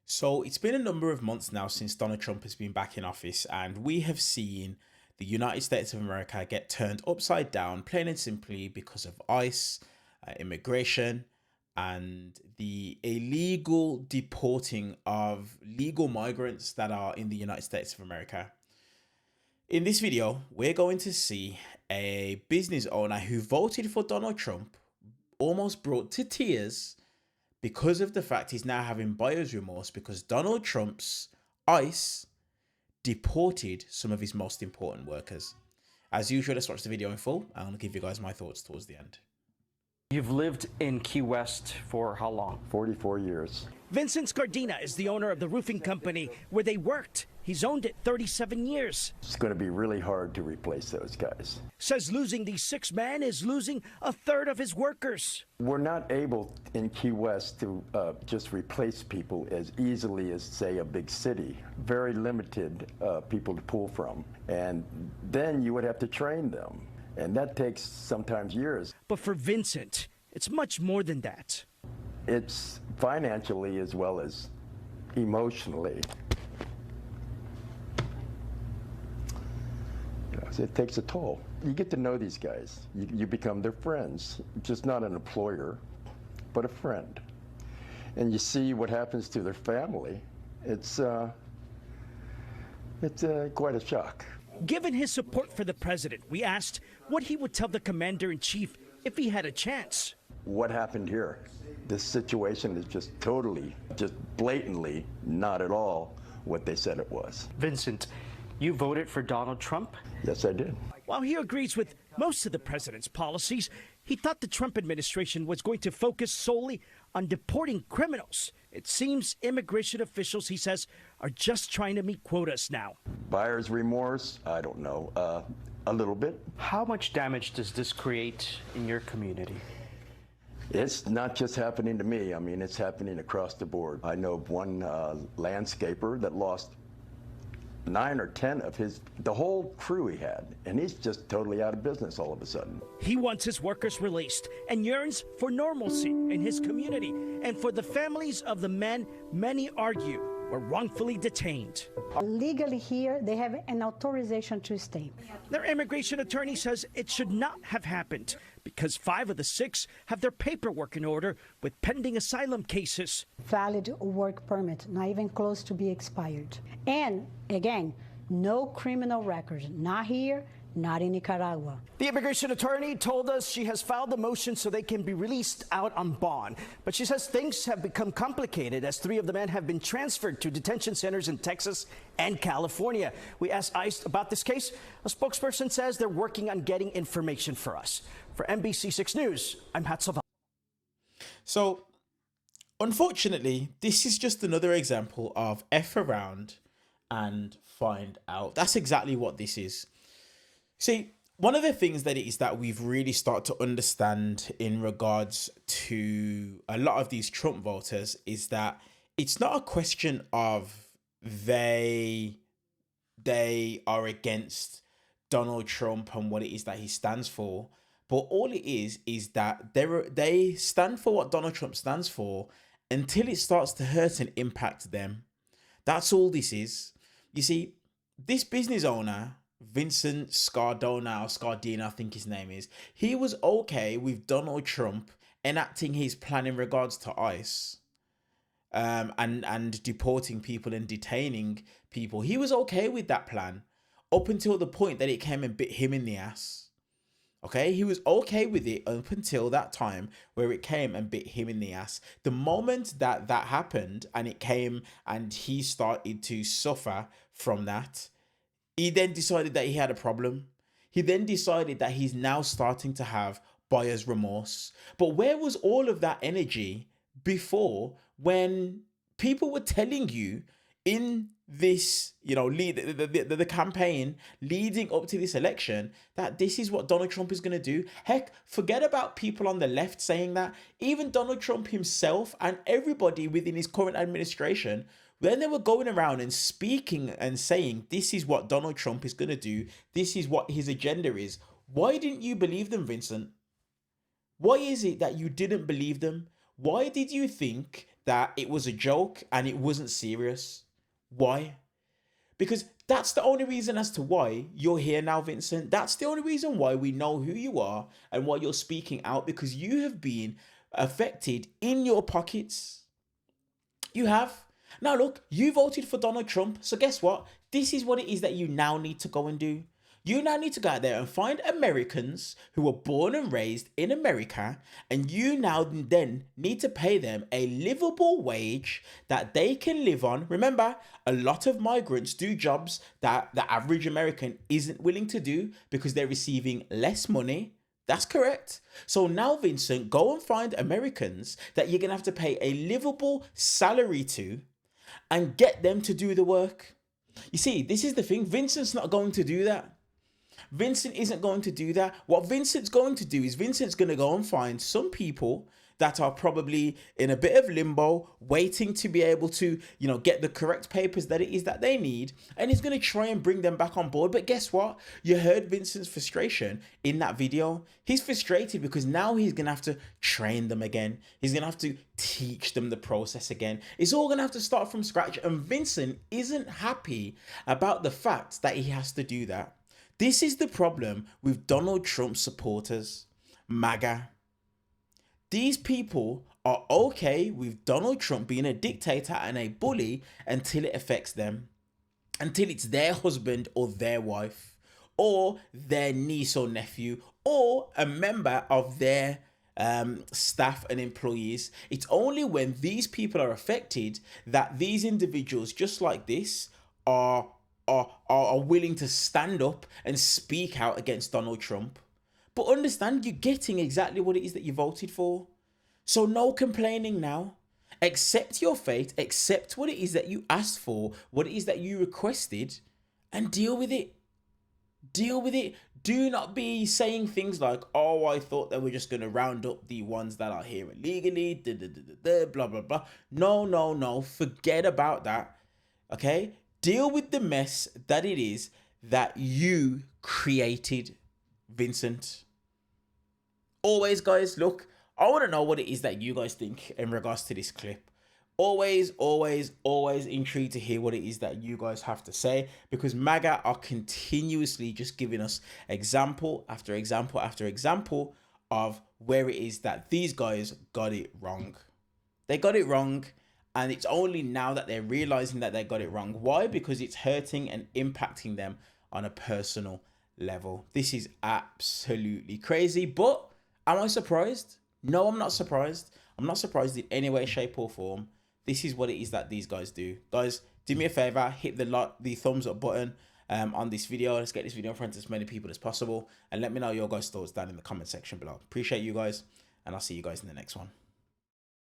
So it's been a number of months now since Donald Trump has been back in office, and we have seen the United States of America get turned upside down, plain and simply because of ICE, immigration, and the illegal deporting of legal migrants that are in the United States of America. In this video, we're going to see a business owner who voted for Donald Trump, almost brought to tears because of the fact he's now having buyer's remorse because Donald Trump's ICE deported some of his most important workers. As usual, let's watch the video in full. I'm going to give you guys my thoughts towards the end. You've lived in Key West for how long? 44 years. Vincent Scardina is the owner of the roofing company where they worked. He's owned it 37 years. It's going to be really hard to replace those guys. Says losing these six men is losing a third of his workers. We're not able in Key West to just replace people as easily as, say, a big city. Very limited people to pull from. And then you would have to train them. And that takes sometimes years. But for Vincent, it's much more than that. It's financially as well as emotionally. So it takes a toll. You get to know these guys. You become their friends, just not an employer, but a friend. And you see what happens to their family. It's quite a shock. Given his support for the president, we asked what he would tell the commander-in-chief if he had a chance. What happened here? This situation is just totally, just blatantly not at all what they said it was. Vincent, you voted for Donald Trump? Yes, I did. While he agrees with most of the president's policies, he thought the Trump administration was going to focus solely on deporting criminals. It seems immigration officials, he says, are just trying to meet quotas now. Buyer's remorse? I don't know. A little bit. How much damage does this create in your community? It's not just happening to me. I mean, it's happening across the board. I know of one landscaper that lost 9 or 10 of the whole crew he had, and he's just totally out of business all of a sudden. He wants his workers released and yearns for normalcy in his community and for the families of the men many argue were wrongfully detained. Legally here, they have an authorization to stay. Their immigration attorney says it should not have happened because 5 of the 6 have their paperwork in order with pending asylum cases. Valid work permit, not even close to be expired. And again, no criminal record, not here, not in Nicaragua. The immigration attorney told us she has filed the motion so they can be released out on bond. But she says things have become complicated as 3 of the men have been transferred to detention centers in Texas and California. We asked ICE about this case. A spokesperson says they're working on getting information for us. For NBC6 News, I'm Hatsaval. So, unfortunately, this is just another example of F around and find out. That's exactly what this is. See, one of the things that it is that we've really started to understand in regards to a lot of these Trump voters is that it's not a question of they are against Donald Trump and what it is that he stands for, but all it is that they stand for what Donald Trump stands for until it starts to hurt and impact them. That's all this is. You see, this business owner, Vincent Scardina, I think his name is, he was okay with Donald Trump enacting his plan in regards to ICE and deporting people and detaining people. He was okay with that plan up until the point that it came and bit him in the ass. Okay, he was okay with it up until that time where it came and bit him in the ass. The moment that happened and it came and he started to suffer from that, he then decided that he had a problem. He then decided that he's now starting to have buyer's remorse. But where was all of that energy before when people were telling you in this, the campaign leading up to this election that this is what Donald Trump is going to do? Heck, forget about people on the left saying that. Even Donald Trump himself and everybody within his current administration, when they were going around and speaking and saying, this is what Donald Trump is going to do, this is what his agenda is, why didn't you believe them, Vincent? Why is it that you didn't believe them? Why did you think that it was a joke and it wasn't serious. Why? Because that's the only reason as to why you're here now, Vincent. That's the only reason why we know who you are and why you're speaking out, because you have been affected in your pockets. You have. Now, look, you voted for Donald Trump. So guess what? This is what it is that you now need to go and do. You now need to go out there and find Americans who were born and raised in America, and you now then need to pay them a livable wage that they can live on. Remember, a lot of migrants do jobs that the average American isn't willing to do because they're receiving less money. That's correct. So now, Vincent, go and find Americans that you're going to have to pay a livable salary to and get them to do the work. You see, this is the thing. Vincent's not going to do that. Vincent isn't going to do that. What Vincent's going to do is Vincent's going to go and find some people that are probably in a bit of limbo, waiting to be able to, get the correct papers that it is that they need. And he's going to try and bring them back on board. But guess what? You heard Vincent's frustration in that video. He's frustrated because now he's going to have to train them again. He's going to have to teach them the process again. It's all going to have to start from scratch. And Vincent isn't happy about the fact that he has to do that. This is the problem with Donald Trump supporters, MAGA. These people are okay with Donald Trump being a dictator and a bully until it affects them, until it's their husband or their wife or their niece or nephew or a member of their staff and employees. It's only when these people are affected that these individuals, just like this, are willing to stand up and speak out against Donald Trump. But understand, you're getting exactly what it is that you voted for. So no complaining now. Accept your fate, accept what it is that you asked for, what it is that you requested, and deal with it. Deal with it. Do not be saying things like, oh, I thought they were just going to round up the ones that are here illegally, blah, blah, blah. No. Forget about that. Okay? Deal with the mess that it is that you created, Vincent. Always, guys, look, I want to know what it is that you guys think in regards to this clip. Always intrigued to hear what it is that you guys have to say, because MAGA are continuously just giving us example after example after example of where it is that these guys got it wrong. They got it wrong. And it's only now that they're realizing that they got it wrong. Why? Because it's hurting and impacting them on a personal level. This is absolutely crazy. But am I surprised? No, I'm not surprised. I'm not surprised in any way, shape or form. This is what it is that these guys do. Guys, do me a favor, hit the thumbs up button on this video. Let's get this video in front of as many people as possible. And let me know your guys' thoughts down in the comment section below. Appreciate you guys. And I'll see you guys in the next one.